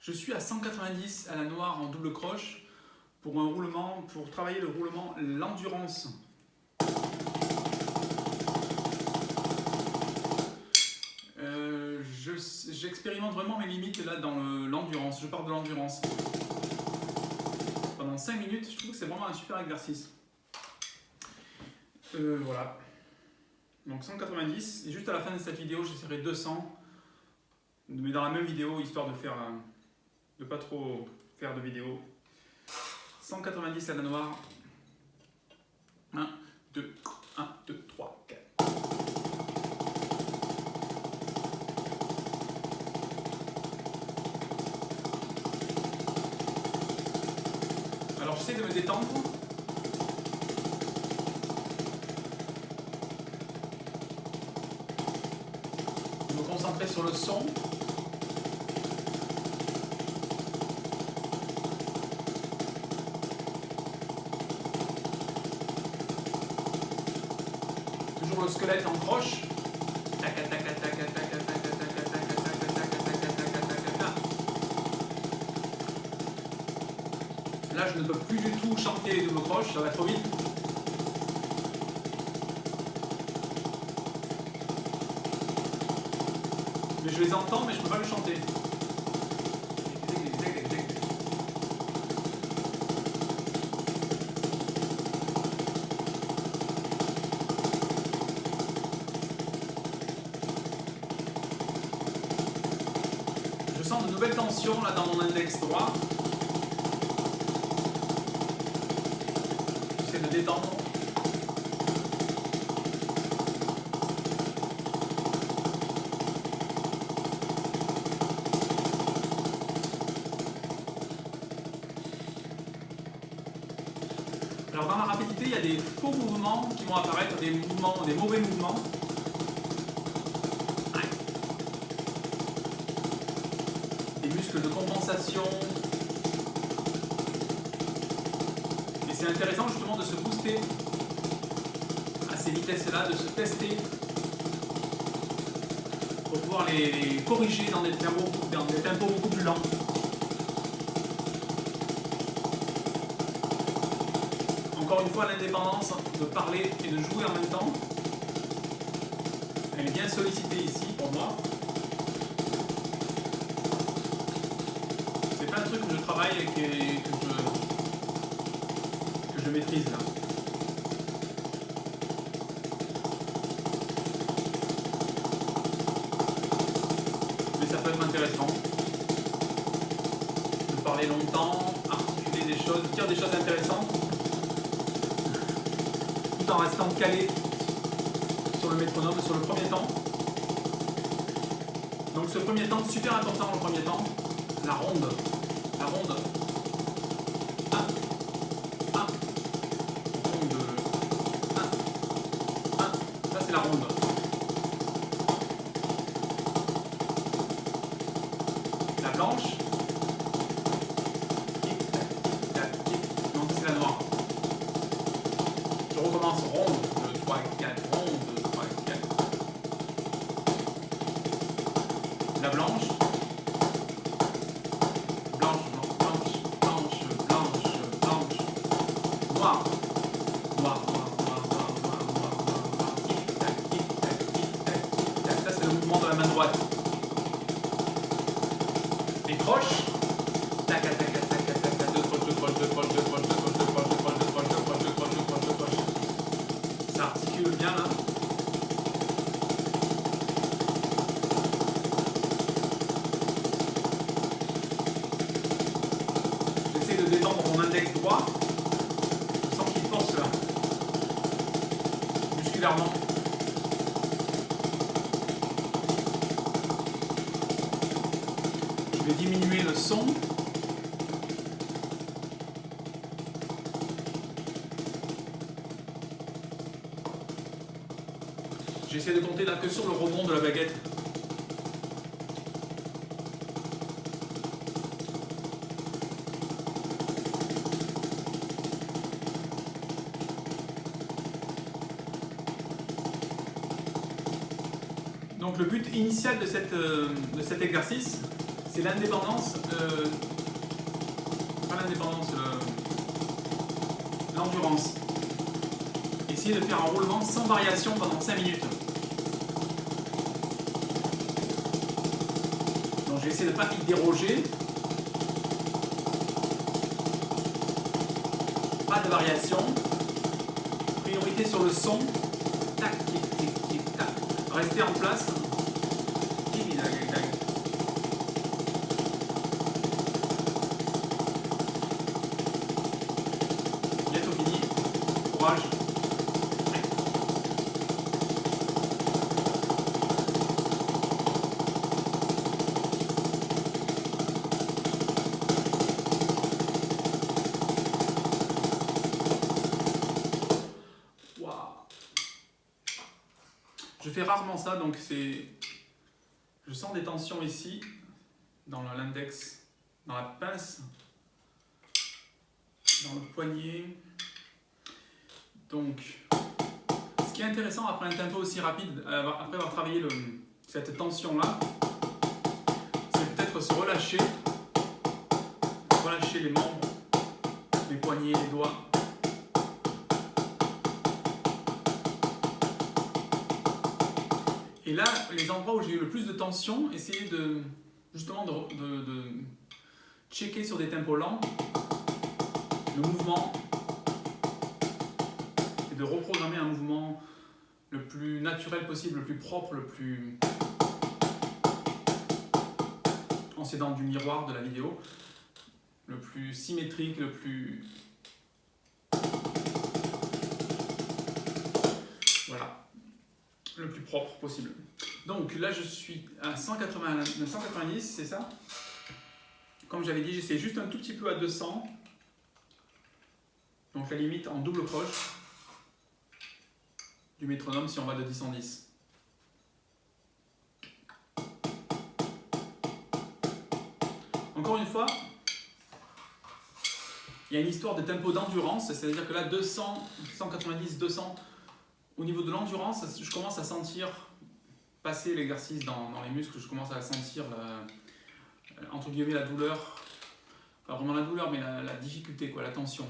Je suis à 190 à la noire en double croche pour un roulement, pour travailler le roulement, l'endurance. J'expérimente vraiment mes limites là dans l'endurance. Je pars de l'endurance. Pendant 5 minutes, je trouve que c'est vraiment un super exercice. Voilà. Donc 190. Et juste à la fin de cette vidéo, j'essaierai 200. Mais dans la même vidéo, histoire de faire de pas trop faire de vidéo. 190 à la noire. 1, 2, 1, 2, 3, 4. Alors j'essaie de me détendre. De me concentrer sur le son. Toujours le squelette en croche. Là, je ne peux plus du tout chanter les doubles croches, ça va trop vite. Mais je les entends, mais je ne peux pas le chanter. Je sens de nouvelles tensions là dans mon index droit. J'essaie de détendre. Alors dans la rapidité, il y a des faux mouvements qui vont apparaître, des mauvais mouvements. Des muscles de compensation. Et c'est intéressant justement de se booster à ces vitesses-là, de se tester pour pouvoir les corriger dans des tempos beaucoup plus lents. Encore une fois, l'indépendance de parler et de jouer en même temps, elle est bien sollicitée ici pour moi. C'est pas un truc que je travaille et que je maîtrise là. Mais ça peut être intéressant de parler longtemps, articuler des choses, dire des choses intéressantes, tout en restant calé sur le métronome, sur le premier temps. Donc ce premier temps, super important le premier temps, la ronde. La ronde. 1, 1. Ronde. 1, 1. Ça c'est la ronde. La blanche. Non, c'est la noire. Je recommence ronde, 2, 3, 4, ronde, 2, 3, 4. La blanche. Blanche, blanche, blanche, blanche, blanche. Noir. Noir, noir, noir, noir, noir, noir, noir, noir. Tic, tac, tic, tac, tic, tac, tic, tac. Ça c'est le mouvement de la main droite. Les croches. Tac, tac, tac, tac, tac, tac, tac, deux croches, deux croches, deux croches, deux croches, deux croches, deux croches, deux croches, deux croches, deux croches, deux croches, deux croches, deux croches. Ça articule bien là. J'essaie de détendre mon index droit. Je sens qu'il force là. Musculairement. Je vais diminuer le son. J'essaie de compter là que sur le rebond de la baguette. Donc le but initial de cet exercice, c'est l'indépendance, pas l'indépendance, l'endurance. Essayez de faire un roulement sans variation pendant 5 minutes. Donc je vais essayer de ne pas y déroger. Pas de variation. Priorité sur le son. Tac, tic, tic, tic, tac. Restez en place. Bientôt fini. Courage. Je fais rarement ça, donc c'est. Je sens des tensions ici, dans l'index, dans la pince, dans le poignet. Donc, ce qui est intéressant après un tempo aussi rapide, après avoir travaillé cette tension-là, c'est peut-être se relâcher les membres, les poignets, les doigts. Et là, les endroits où j'ai eu le plus de tension, essayez justement de checker sur des tempos lents le mouvement et de reprogrammer un mouvement le plus naturel possible, le plus propre, le plus en s'aidant du miroir de la vidéo, le plus symétrique, le plus... Voilà, le plus propre possible. Donc là, je suis à 190, c'est ça? Comme j'avais dit, j'essaie juste un tout petit peu à 200. Donc la limite en double croche du métronome si on va de 10 en 10. Encore une fois, il y a une histoire de tempo d'endurance, c'est-à-dire que là, 200, 190, 200, au niveau de l'endurance, je commence à sentir passer l'exercice dans les muscles, je commence à sentir, entre guillemets, la douleur, pas vraiment la douleur, mais la difficulté, quoi, la tension.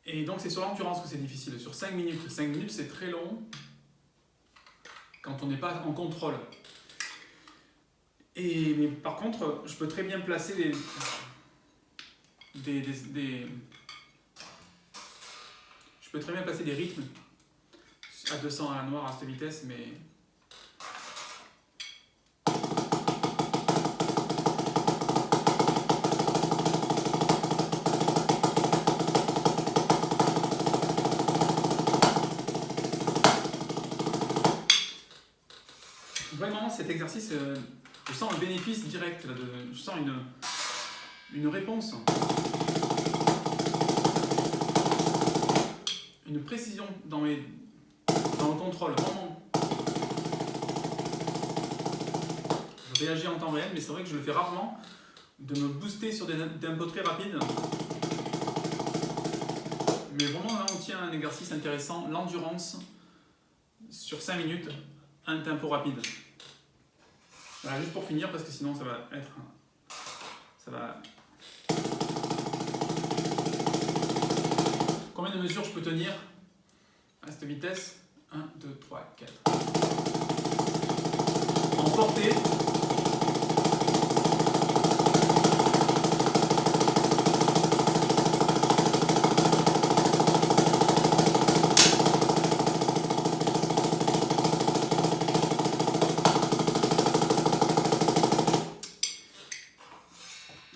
Et donc c'est sur l'endurance que c'est difficile, sur 5 minutes. 5 minutes, c'est très long quand on n'est pas en contrôle. Mais par contre, je peux très bien placer je peux très bien placer des rythmes à 200 à la noire à cette vitesse, mais vraiment cet exercice, je sens un bénéfice direct, je sens une réponse, une précision dans le contrôle. Vraiment, je réagis en temps réel, mais c'est vrai que je le fais rarement, de me booster sur des tempos très rapides. Mais vraiment là on tient un exercice intéressant, l'endurance sur 5 minutes, un tempo rapide. Voilà, juste pour finir, parce que sinon ça va être... Combien de mesures je peux tenir à cette vitesse? 1, 2, 3, 4. En portée.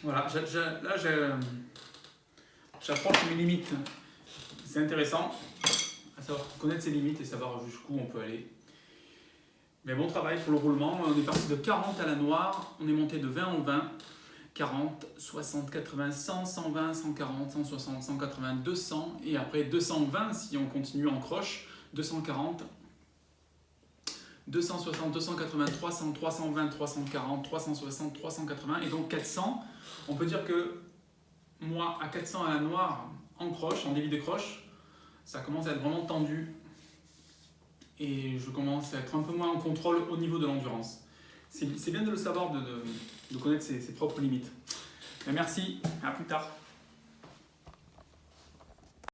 Voilà, là j'approche mes limites. C'est intéressant à savoir connaître ses limites et savoir jusqu'où on peut aller. Mais bon travail pour le roulement. On est parti de 40 à la noire, on est monté de 20 en 20, 40, 60, 80, 100, 120, 140, 160, 180, 200 et après 220 si on continue en croche, 240, 260, 280, 300, 320, 340, 360, 380 et donc 400. On peut dire que moi à 400 à la noire en croche, en débit de croche, ça commence à être vraiment tendu et je commence à être un peu moins en contrôle au niveau de l'endurance. c'est bien de le savoir, de connaître ses propres limites. Mais merci, à plus tard.